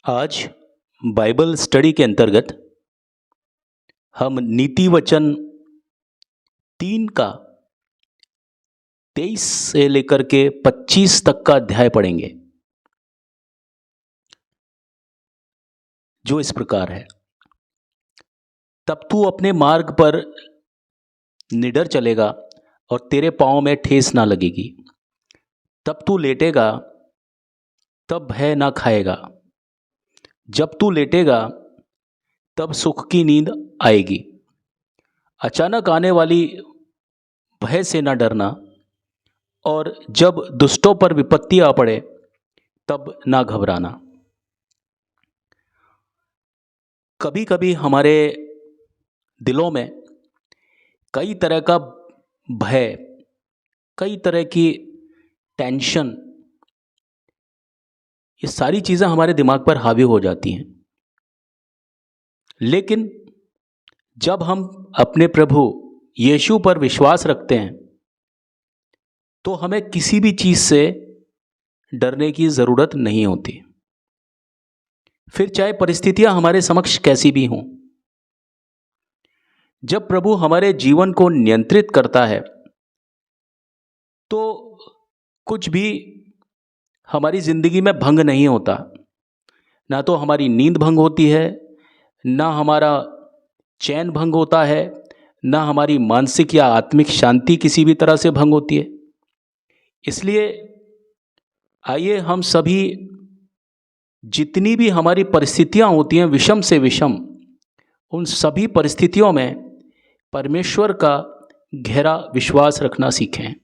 आज Bible study के अंतर्गत हम नीति वचन 3 का 23 से लेकर के 25 तक का अध्याय पढ़ेंगे, जो इस प्रकार है। तब तू अपने मार्ग पर निडर चलेगा और तेरे पाँव में ठेस ना लगेगी। तब तू लेटेगा तब भय ना खाएगा। जब तू लेटेगा तब सुख की नींद आएगी। अचानक आने वाली भय से ना डरना, और जब दुष्टों पर विपत्ति आ पड़े तब ना घबराना। कभी कभी हमारे दिलों में कई तरह का भय, कई तरह की टेंशन, ये सारी चीज़ें हमारे दिमाग पर हावी हो जाती हैं। लेकिन जब हम अपने प्रभु यीशु पर विश्वास रखते हैं तो हमें किसी भी चीज़ से डरने की ज़रूरत नहीं होती, फिर चाहे परिस्थितियां हमारे समक्ष कैसी भी हों। जब प्रभु हमारे जीवन को नियंत्रित करता है तो कुछ भी हमारी ज़िंदगी में भंग नहीं होता। ना तो हमारी नींद भंग होती है, ना हमारा चैन भंग होता है, ना हमारी मानसिक या आत्मिक शांति किसी भी तरह से भंग होती है। इसलिए आइए हम सभी, जितनी भी हमारी परिस्थितियां होती हैं विषम से विषम, उन सभी परिस्थितियों में परमेश्वर का गहरा विश्वास रखना सीखें।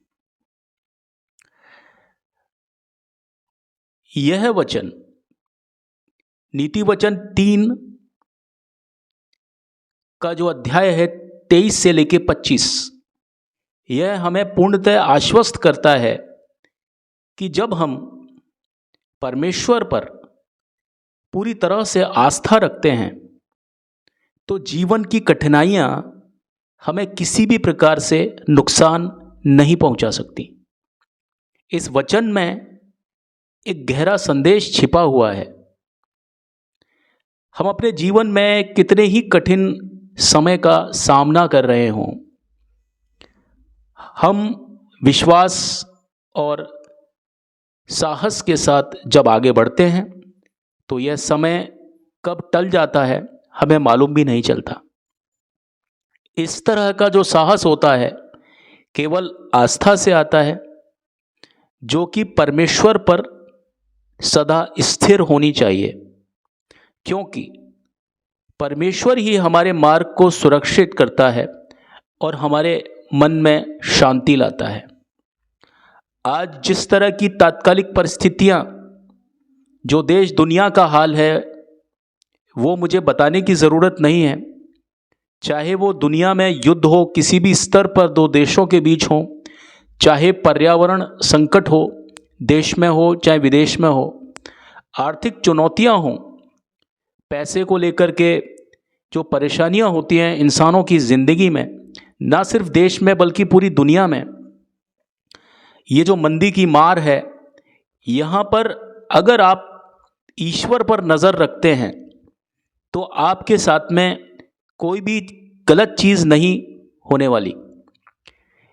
यह वचन नीति वचन 3 का जो अध्याय है 23 से लेके 25, यह हमें पूर्णतः आश्वस्त करता है कि जब हम परमेश्वर पर पूरी तरह से आस्था रखते हैं तो जीवन की कठिनाइयां हमें किसी भी प्रकार से नुकसान नहीं पहुंचा सकती। इस वचन में एक गहरा संदेश छिपा हुआ है। हम अपने जीवन में कितने ही कठिन समय का सामना कर रहे हों, हम विश्वास और साहस के साथ जब आगे बढ़ते हैं तो यह समय कब टल जाता है हमें मालूम भी नहीं चलता। इस तरह का जो साहस होता है केवल आस्था से आता है, जो कि परमेश्वर पर सदा स्थिर होनी चाहिए, क्योंकि परमेश्वर ही हमारे मार्ग को सुरक्षित करता है और हमारे मन में शांति लाता है। आज जिस तरह की तात्कालिक परिस्थितियां, जो देश दुनिया का हाल है, वो मुझे बताने की ज़रूरत नहीं है। चाहे वो दुनिया में युद्ध हो, किसी भी स्तर पर दो देशों के बीच हो, चाहे पर्यावरण संकट हो, देश में हो चाहे विदेश में हो, आर्थिक चुनौतियां हों, पैसे को लेकर के जो परेशानियां होती हैं इंसानों की ज़िंदगी में, ना सिर्फ देश में बल्कि पूरी दुनिया में, ये जो मंदी की मार है, यहाँ पर अगर आप ईश्वर पर नज़र रखते हैं तो आपके साथ में कोई भी गलत चीज़ नहीं होने वाली।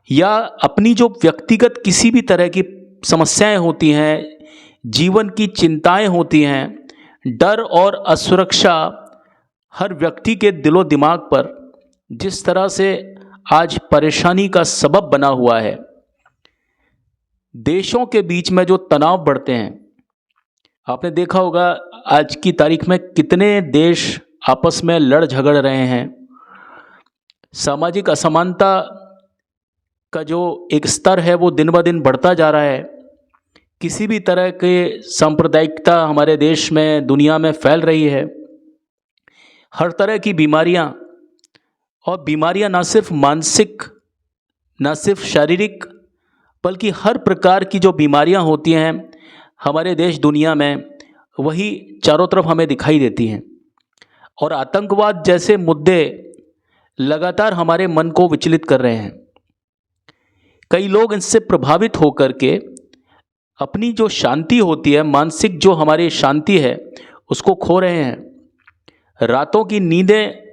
या अपनी जो व्यक्तिगत किसी भी तरह की समस्याएं होती हैं, जीवन की चिंताएं होती हैं, डर और असुरक्षा हर व्यक्ति के दिलो दिमाग पर जिस तरह से आज परेशानी का सबब बना हुआ है, देशों के बीच में जो तनाव बढ़ते हैं, आपने देखा होगा आज की तारीख में कितने देश आपस में लड़ झगड़ रहे हैं। सामाजिक असमानता का जो एक स्तर है वो दिन ब दिन बढ़ता जा रहा है। किसी भी तरह के सांप्रदायिकता हमारे देश में, दुनिया में फैल रही है। हर तरह की बीमारियां, और बीमारियां ना सिर्फ मानसिक, ना सिर्फ शारीरिक, बल्कि हर प्रकार की जो बीमारियां होती हैं हमारे देश दुनिया में, वही चारों तरफ हमें दिखाई देती हैं। और आतंकवाद जैसे मुद्दे लगातार हमारे मन को विचलित कर रहे हैं। कई लोग इनसे प्रभावित होकर के अपनी जो शांति होती है, मानसिक जो हमारी शांति है, उसको खो रहे हैं। रातों की नींदें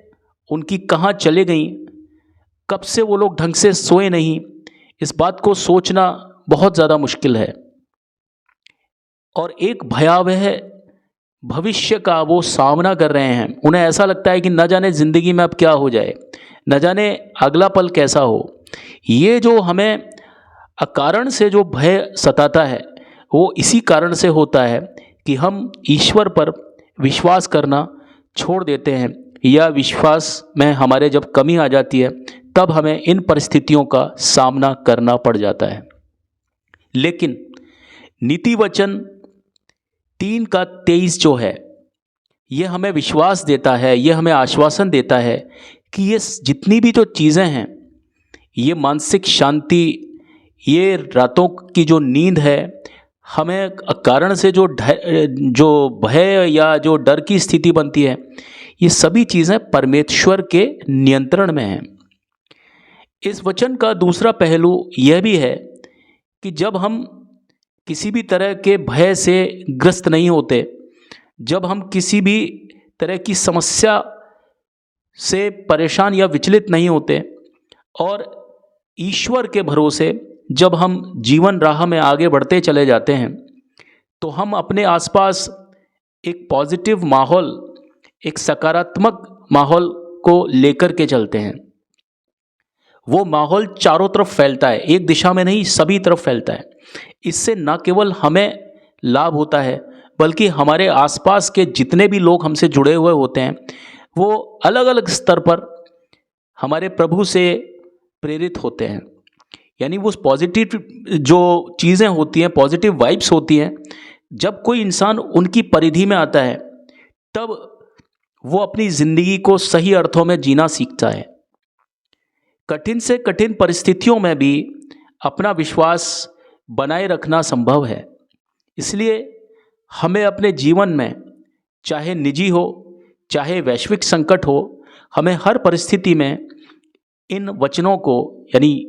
उनकी कहाँ चले गईं, कब से वो लोग ढंग से सोए नहीं, इस बात को सोचना बहुत ज़्यादा मुश्किल है। और एक भयावह भविष्य का वो सामना कर रहे हैं। उन्हें ऐसा लगता है कि न जाने ज़िंदगी में अब क्या हो जाए, न जाने अगला पल कैसा हो। ये जो हमें अकारण से जो भय सताता है वो इसी कारण से होता है कि हम ईश्वर पर विश्वास करना छोड़ देते हैं, या विश्वास में हमारे जब कमी आ जाती है तब हमें इन परिस्थितियों का सामना करना पड़ जाता है। लेकिन नीति वचन 3:23 जो है, ये हमें विश्वास देता है, ये हमें आश्वासन देता है कि ये जितनी भी जो चीज़ें हैं, ये मानसिक शांति, ये रातों की जो नींद है, हमें कारण से जो भय या जो डर की स्थिति बनती है, ये सभी चीज़ें परमेश्वर के नियंत्रण में हैं। इस वचन का दूसरा पहलू यह भी है कि जब हम किसी भी तरह के भय से ग्रस्त नहीं होते, जब हम किसी भी तरह की समस्या से परेशान या विचलित नहीं होते, और ईश्वर के भरोसे जब हम जीवन राह में आगे बढ़ते चले जाते हैं, तो हम अपने आसपास एक पॉजिटिव माहौल, एक सकारात्मक माहौल को लेकर के चलते हैं। वो माहौल चारों तरफ फैलता है, एक दिशा में नहीं, सभी तरफ फैलता है। इससे न केवल हमें लाभ होता है, बल्कि हमारे आसपास के जितने भी लोग हमसे जुड़े हुए होते हैं, वो अलग अलग स्तर पर हमारे प्रभु से प्रेरित होते हैं। यानी वो पॉजिटिव जो चीज़ें होती हैं, पॉजिटिव वाइब्स होती हैं, जब कोई इंसान उनकी परिधि में आता है, तब वो अपनी ज़िंदगी को सही अर्थों में जीना सीखता है। कठिन से कठिन परिस्थितियों में भी अपना विश्वास बनाए रखना संभव है। इसलिए हमें अपने जीवन में, चाहे निजी हो, चाहे वैश्विक संकट हो, हमें हर परिस्थिति में इन वचनों को, यानी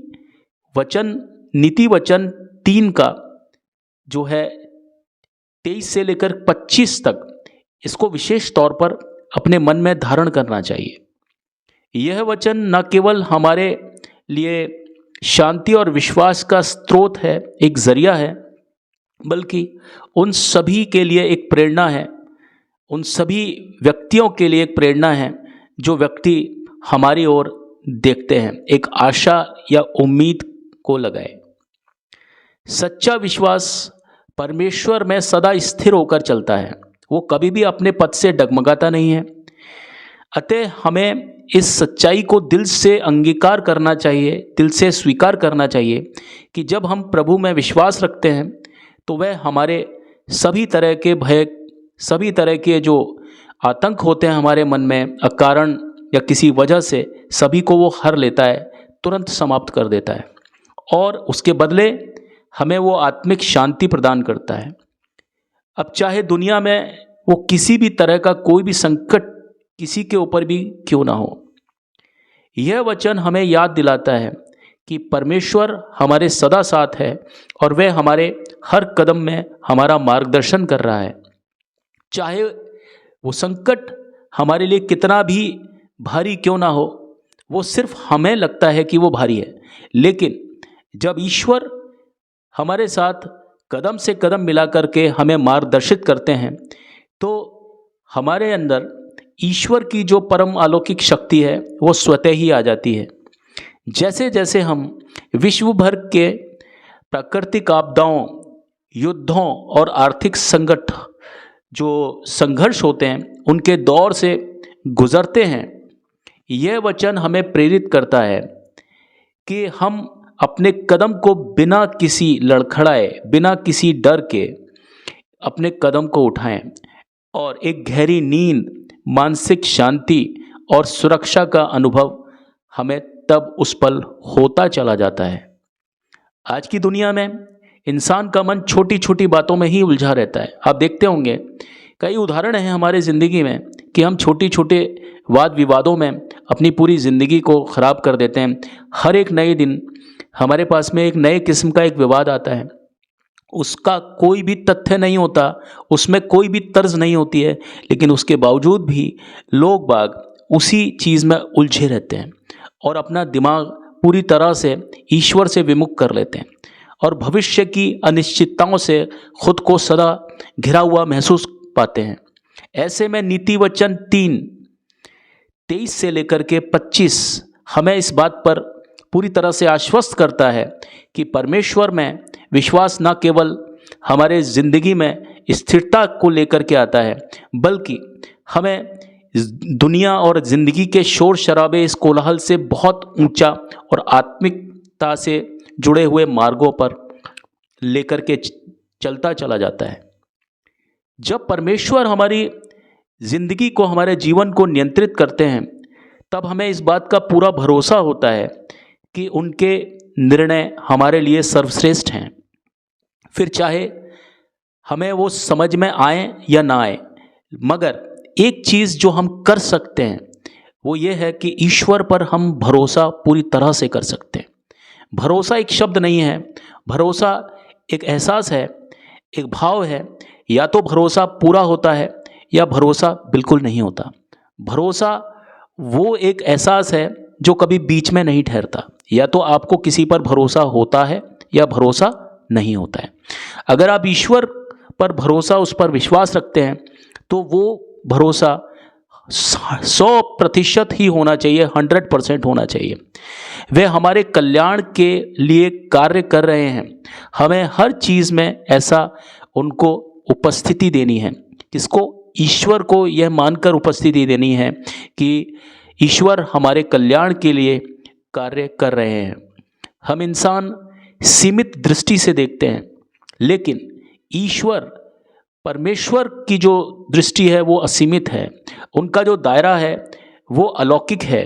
नीति वचन 3 का जो है 23 से लेकर 25 तक, इसको विशेष तौर पर अपने मन में धारण करना चाहिए। यह वचन न केवल हमारे लिए शांति और विश्वास का स्रोत है, एक जरिया है, बल्कि उन सभी के लिए एक प्रेरणा है, उन सभी व्यक्तियों के लिए एक प्रेरणा है जो व्यक्ति हमारी ओर देखते हैं, एक आशा या उम्मीद को लगाए। सच्चा विश्वास परमेश्वर में सदा स्थिर होकर चलता है, वो कभी भी अपने पद से डगमगाता नहीं है। अतः हमें इस सच्चाई को दिल से अंगीकार करना चाहिए, दिल से स्वीकार करना चाहिए कि जब हम प्रभु में विश्वास रखते हैं तो वह हमारे सभी तरह के भय, सभी तरह के जो आतंक होते हैं हमारे मन में अकारण या किसी वजह से, सभी को वो हर लेता है, तुरंत समाप्त कर देता है, और उसके बदले हमें वो आत्मिक शांति प्रदान करता है। अब चाहे दुनिया में वो किसी भी तरह का कोई भी संकट किसी के ऊपर भी क्यों ना हो, यह वचन हमें याद दिलाता है कि परमेश्वर हमारे सदा साथ है और वह हमारे हर कदम में हमारा मार्गदर्शन कर रहा है। चाहे वो संकट हमारे लिए कितना भी भारी क्यों ना हो, वो सिर्फ हमें लगता है कि वो भारी है, लेकिन जब ईश्वर हमारे साथ कदम से कदम मिला करके हमें मार्गदर्शित करते हैं, तो हमारे अंदर ईश्वर की जो परम अलौकिक शक्ति है वो स्वतः ही आ जाती है। जैसे जैसे हम विश्व भर के प्राकृतिक आपदाओं, युद्धों और आर्थिक संकट जो संघर्ष होते हैं उनके दौर से गुजरते हैं, यह वचन हमें प्रेरित करता है कि हम अपने कदम को बिना किसी लड़खड़ाए, बिना किसी डर के अपने कदम को उठाएं और एक गहरी नींद, मानसिक शांति और सुरक्षा का अनुभव हमें तब उस पल होता चला जाता है। आज की दुनिया में इंसान का मन छोटी छोटी बातों में ही उलझा रहता है। आप देखते होंगे कई उदाहरण हैं हमारे ज़िंदगी में कि हम छोटे छोटे वाद विवादों में अपनी पूरी ज़िंदगी को ख़राब कर देते हैं। हर एक नए दिन हमारे पास में एक नए किस्म का एक विवाद आता है उसका कोई भी तथ्य नहीं होता, उसमें कोई भी तर्ज नहीं होती है, लेकिन उसके बावजूद भी लोग बाग उसी चीज़ में उलझे रहते हैं और अपना दिमाग पूरी तरह से ईश्वर से विमुख कर लेते हैं और भविष्य की अनिश्चितताओं से खुद को सदा घिरा हुआ महसूस पाते हैं। ऐसे में नीति वचन 3:23 से लेकर के 25 हमें इस बात पर पूरी तरह से आश्वस्त करता है कि परमेश्वर में विश्वास न केवल हमारे ज़िंदगी में स्थिरता को लेकर के आता है, बल्कि हमें दुनिया और ज़िंदगी के शोर शराबे, इस कोलाहल से बहुत ऊंचा और आत्मिकता से जुड़े हुए मार्गों पर लेकर के चलता चला जाता है। जब परमेश्वर हमारी ज़िंदगी को, हमारे जीवन को नियंत्रित करते हैं, तब हमें इस बात का पूरा भरोसा होता है कि उनके निर्णय हमारे लिए सर्वश्रेष्ठ हैं। फिर चाहे हमें वो समझ में आए या ना आए, मगर एक चीज़ जो हम कर सकते हैं वो ये है कि ईश्वर पर हम भरोसा पूरी तरह से कर सकते हैं। भरोसा एक शब्द नहीं है, भरोसा एक एहसास है, एक भाव है। या तो भरोसा पूरा होता है या भरोसा बिल्कुल नहीं होता। भरोसा वो एक एहसास है जो कभी बीच में नहीं ठहरता। या तो आपको किसी पर भरोसा होता है या भरोसा नहीं होता है। अगर आप ईश्वर पर भरोसा, उस पर विश्वास रखते हैं, तो वो भरोसा 100% ही होना चाहिए, 100% होना चाहिए। वे हमारे कल्याण के लिए कार्य कर रहे हैं। हमें हर चीज़ में ऐसा उनको उपस्थिति देनी है, किसको? ईश्वर को यह मानकर उपस्थिति देनी है कि ईश्वर हमारे कल्याण के लिए कार्य कर रहे हैं। हम इंसान सीमित दृष्टि से देखते हैं, लेकिन ईश्वर, परमेश्वर की जो दृष्टि है वो असीमित है। उनका जो दायरा है वो अलौकिक है।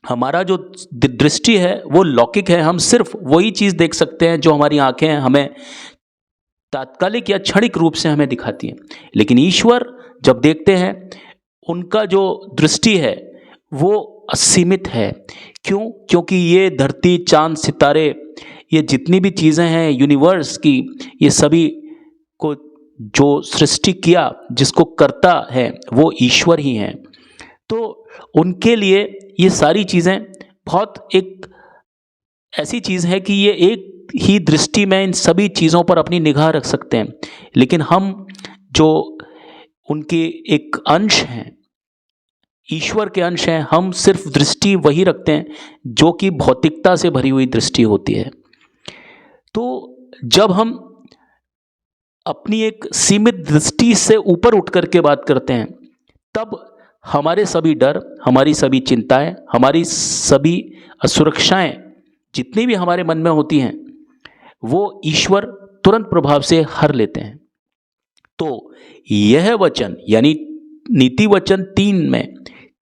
हमारा जो दृष्टि है वो लौकिक है। हम सिर्फ वही चीज़ देख सकते हैं जो हमारी आंखें हमें तात्कालिक या क्षणिक रूप से हमें दिखाती हैं। लेकिन ईश्वर जब देखते हैं, उनका जो दृष्टि है वो असीमित है। क्यों? क्योंकि ये धरती, चांद, सितारे, ये जितनी भी चीज़ें हैं यूनिवर्स की, ये सभी को जो सृष्टि किया, जिसको करता है, वो ईश्वर ही हैं। तो उनके लिए ये सारी चीज़ें बहुत एक ऐसी चीज़ है कि ये एक ही दृष्टि में इन सभी चीज़ों पर अपनी निगाह रख सकते हैं। लेकिन हम जो उनके एक अंश हैं, ईश्वर के अंश हैं, हम सिर्फ दृष्टि वही रखते हैं जो कि भौतिकता से भरी हुई दृष्टि होती है। तो जब हम अपनी एक सीमित दृष्टि से ऊपर उठ करके बात करते हैं, तब हमारे सभी डर, हमारी सभी चिंताएं, हमारी सभी असुरक्षाएं जितनी भी हमारे मन में होती हैं, वो ईश्वर तुरंत प्रभाव से हर लेते हैं। तो यह वचन यानी नीति वचन 3 में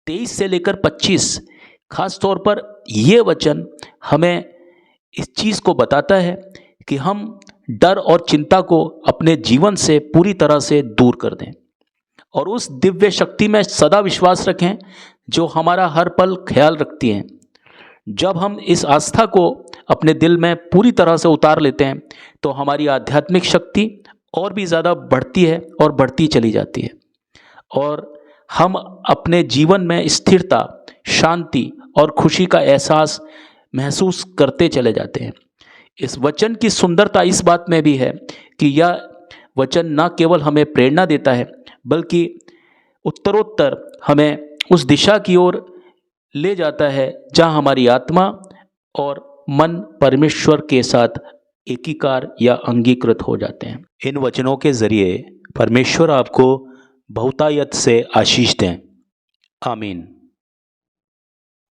23 से लेकर 25, खास तौर पर यह वचन हमें इस चीज़ को बताता है कि हम डर और चिंता को अपने जीवन से पूरी तरह से दूर कर दें और उस दिव्य शक्ति में सदा विश्वास रखें जो हमारा हर पल ख्याल रखती है। जब हम इस आस्था को अपने दिल में पूरी तरह से उतार लेते हैं, तो हमारी आध्यात्मिक शक्ति और भी ज़्यादा बढ़ती है और बढ़ती चली जाती है और हम अपने जीवन में स्थिरता, शांति और खुशी का एहसास महसूस करते चले जाते हैं। इस वचन की सुंदरता इस बात में भी है कि यह वचन न केवल हमें प्रेरणा देता है, बल्कि उत्तरोत्तर हमें उस दिशा की ओर ले जाता है जहाँ हमारी आत्मा और मन परमेश्वर के साथ एकीकार या अंगीकृत हो जाते हैं। इन वचनों के जरिए परमेश्वर आपको बहुतायत से आशीष दें। आमीन।